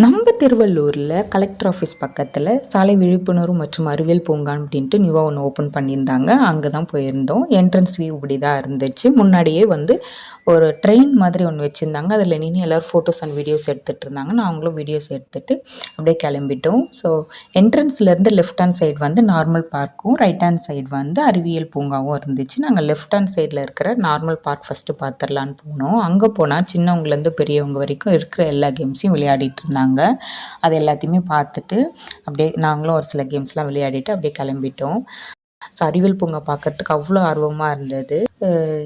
நம்ம திருவள்ளூரில் collector office பக்கத்தில் சாலை விழிப்புணர்வு மற்றும் அறிவியல் பூங்கா அப்படின்ட்டு நியூவாக ஒன்று ஓப்பன் பண்ணியிருந்தாங்க. அங்கே தான் போயிருந்தோம். என்ட்ரன்ஸ் வியூ இப்படி தான் இருந்துச்சு. முன்னாடியே வந்து ஒரு ட்ரெயின் மாதிரி ஒன்று வச்சுருந்தாங்க. அதில் நின்று எல்லோரும் ஃபோட்டோஸ் அண்ட் வீடியோஸ் எடுத்துகிட்டு இருந்தாங்க. நாங்களும் வீடியோஸ் எடுத்துகிட்டு அப்படியே கிளம்பிட்டோம். ஸோ என்ட்ரன்ஸ்லேருந்து லெஃப்ட் ஹேண்ட் சைடு வந்து நார்மல் பார்க்கும், ரைட் ஹேண்ட் சைடு வந்து அறிவியல் பூங்காவும் இருந்துச்சு. நாங்கள் லெஃப்ட் ஹேண்ட் சைடில் இருக்கிற நார்மல் பார்க் ஃபஸ்ட்டு பார்த்துடலான்னு போனோம். அங்கே போனால் சின்னவங்கலேருந்து பெரியவங்க வரைக்கும் இருக்கிற எல்லா கேம்ஸையும் விளையாடிட்டு இருந்தாங்க. அது எல்லாத்தையுமே பார்த்துட்டு அப்படியே நாங்களும் ஒரு சில கேம்ஸ்லாம் விளையாடிட்டு அப்படியே கிளம்பிட்டோம். ஸோ அறிவியல் பூங்கா பார்க்கறதுக்கு அவ்வளோ ஆர்வமாக இருந்தது.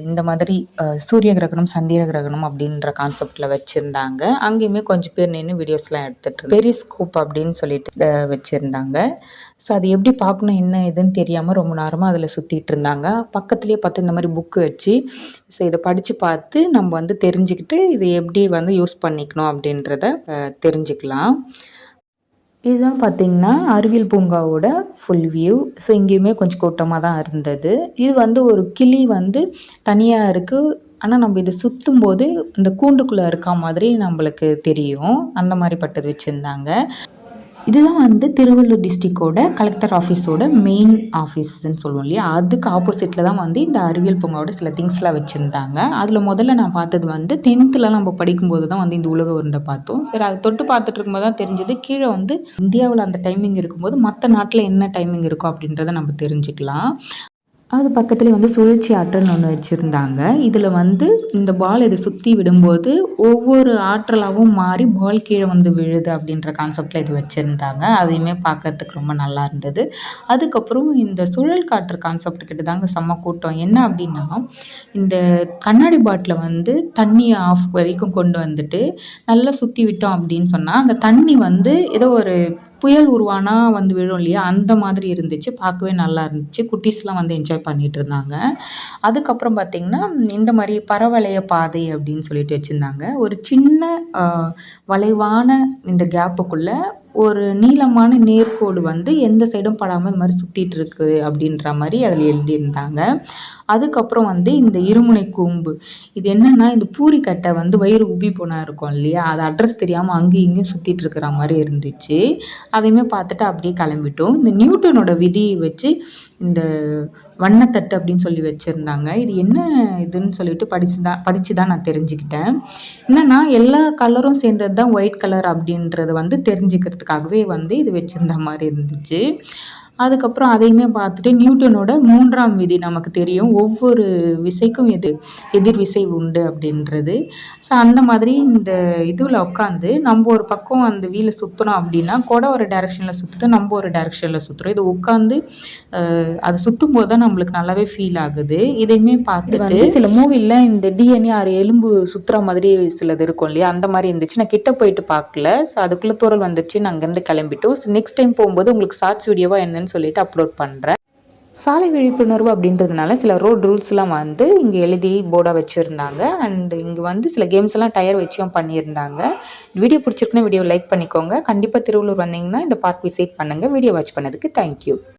இந்த மாதிரி சூரிய கிரகணம், சந்திர கிரகணம் அப்படின்ற கான்செப்டில் வச்சுருந்தாங்க. அங்கேயுமே கொஞ்சம் பேர் நின்று வீடியோஸ்லாம் எடுத்துகிட்டு பெரிஸ்கோப் அப்படின்னு சொல்லிட்டு வச்சுருந்தாங்க. ஸோ அது எப்படி பார்க்கணும் என்ன எதுன்னு தெரியாமல் ரொம்ப நேரமாக அதில் சுற்றிட்டு இருந்தாங்க. பக்கத்துலேயே பார்த்து இந்த மாதிரி புக்கு வச்சு ஸோ இதை படித்து பார்த்து நம்ம வந்து தெரிஞ்சுக்கிட்டு இது எப்படி வந்து யூஸ் பண்ணிக்கணும் அப்படின்றத தெரிஞ்சுக்கலாம். இதுதான் பார்த்திங்கன்னா அறிவியல் பூங்காவோட ஃபுல் வியூ. ஸோ இங்கேயுமே கொஞ்சம் கூட்டமாக தான் இருந்தது. இது வந்து ஒரு கிளி வந்து தனியாக இருக்குது. ஆனால் நம்ம இதை சுற்றும் போது இந்த கூண்டுக்குள்ளே இருக்கா மாதிரி நம்மளுக்கு தெரியும். அந்த மாதிரி பட்டது வச்சுருந்தாங்க. இதுதான் வந்து திருவள்ளூர் டிஸ்ட்ரிக்டோட கலெக்டர் ஆஃபீஸோட மெயின் ஆஃபீஸ்ன்னு சொல்லுவோம் இல்லையா, அதுக்கு ஆப்போசிட்டில் தான் வந்து இந்த அறிவியல் பூங்காவோட சில திங்ஸ்லாம் வச்சுருந்தாங்க. அதில் முதல்ல நான் பார்த்தது வந்து 10th நம்ம படிக்கும்போது தான் வந்து இந்த உலக உருண்டை பார்த்தோம். சரி, அதை தொட்டு பார்த்துட்டு இருக்கும்போது தான் தெரிஞ்சது கீழே வந்து இந்தியாவில் அந்த டைமிங் இருக்கும்போது மற்ற நாட்டில் என்ன டைமிங் இருக்கும் அப்படின்றத நம்ம தெரிஞ்சுக்கலாம். அது பக்கத்துலேயே வந்து சுழற்சி ஆற்றல்னு ஒன்று வச்சுருந்தாங்க. இதில் வந்து இந்த பால் இதை சுற்றி விடும்போது ஒவ்வொரு ஆற்றலாகவும் மாறி பால் கீழே வந்து விழுது அப்படின்ற கான்செப்டில் இது வச்சுருந்தாங்க. அதையுமே பார்க்கறதுக்கு ரொம்ப நல்லா இருந்தது. அதுக்கப்புறம் இந்த சுழல் காற்று கான்செப்ட் கிட்ட தாங்க செம்ம கூட்டம். என்ன அப்படின்னா, இந்த கண்ணாடி பாட்டில் வந்து தண்ணியை ஆஃப் வரைக்கும் கொண்டு வந்துட்டு நல்லா சுற்றி விட்டோம் அப்படின்னு சொன்னால் அந்த தண்ணி வந்து ஏதோ ஒரு புயல் உருவானா வந்து விழும் இல்லையா, அந்த மாதிரி இருந்துச்சு. பார்க்கவே நல்லா இருந்துச்சு. குட்டீஸ்லாம் வந்து என்ஜாய் பண்ணிகிட்டு இருந்தாங்க. அதுக்கப்புறம் பார்த்திங்கன்னா இந்த மாதிரி பரவளைய பாதை அப்படின்னு சொல்லிட்டு வச்சுருந்தாங்க. ஒரு சின்ன வளைவான இந்த கேப்புக்குள்ளே ஒரு நீளமான நேர்கோடு வந்து எந்த சைடும் படாமல் இந்த மாதிரி சுற்றிட்டு இருக்கு அப்படின்ற மாதிரி அதில் எழுதியிருந்தாங்க. அதுக்கப்புறம் வந்து இந்த இருமுனை கூம்பு, இது என்னென்னா இந்த பூரிக்கட்டை வந்து வயிறு உப்பி போனா இருக்கும் இல்லையா, அது அட்ரஸ் தெரியாமல் அங்கேயும் இங்கேயும் சுற்றிட்டு இருக்கிற மாதிரி இருந்துச்சு. அதையுமே பார்த்துட்டு அப்படியே கிளம்பிட்டோம். இந்த நியூட்டனோட விதியை வச்சு இந்த வண்ணத்தட்டு அப்படின்னு சொல்லி வச்சுருந்தாங்க. இது என்ன இதுன்னு சொல்லிட்டு படித்து தான் நான் தெரிஞ்சுக்கிட்டேன். என்னென்னா எல்லா கலரும் சேர்ந்தது தான் ஒயிட் கலர் அப்படின்றத வந்து தெரிஞ்சுக்கிறதுக்காகவே வந்து இது வச்சுருந்த மாதிரி இருந்துச்சு. அதுக்கப்புறம் அதையுமே பார்த்துட்டு நியூட்டனோட 3ஆம் விதி நமக்கு தெரியும், ஒவ்வொரு விசைக்கும் எதிர் விசை உண்டு அப்படின்றது. ஸோ அந்த மாதிரி இந்த இதில் உட்காந்து நம்ம ஒரு பக்கம் அந்த வீலை சுற்றணும் அப்படின்னா கொடை ஒரு டைரெக்ஷனில் சுற்றுது, நம்ம ஒரு டைரெக்ஷனில் சுற்றுறோம். இது உட்காந்து அதை சுற்றும் போது தான் நம்மளுக்கு நல்லாவே ஃபீல் ஆகுது. இதையுமே பார்த்துட்டு சில மூவியில் இந்த DNA 6 எலும்பு சுற்றுற மாதிரி சிலது இருக்கும் இல்லையா, அந்த மாதிரி இருந்துச்சு. நான் கிட்ட போயிட்டு பார்க்கல. ஸோ அதுக்குள்ளே தூரல் வந்துச்சு. நான் அங்கேருந்து கிளம்பிட்டோம். ஸோ நெக்ஸ்ட் டைம் போகும்போது உங்களுக்கு ஷார்ட்ஸ் வீடியோவாக என்னன்னு சொல்லிட்டு அப்லோட் பண்ணுறேன். சாலை விழிப்புணர்வு அப்படின்றதுனால சில ரோட் ரூல்ஸ்லாம் வந்து இங்கே எழுதி போர்டாக வச்சுருந்தாங்க. அண்ட் இங்கே வந்து சில கேம்ஸ் எல்லாம் டயர் வச்சும் பண்ணியிருந்தாங்க. வீடியோ பிடிச்சிருக்குன்னா வீடியோ லைக் பண்ணிக்கோங்க. கண்டிப்பாக திருவள்ளூர் வந்தீங்கன்னா இந்த பார்க் விசிட் பண்ணுங்கள். வீடியோ வாட்ச் பண்ணதுக்கு தேங்க்யூ.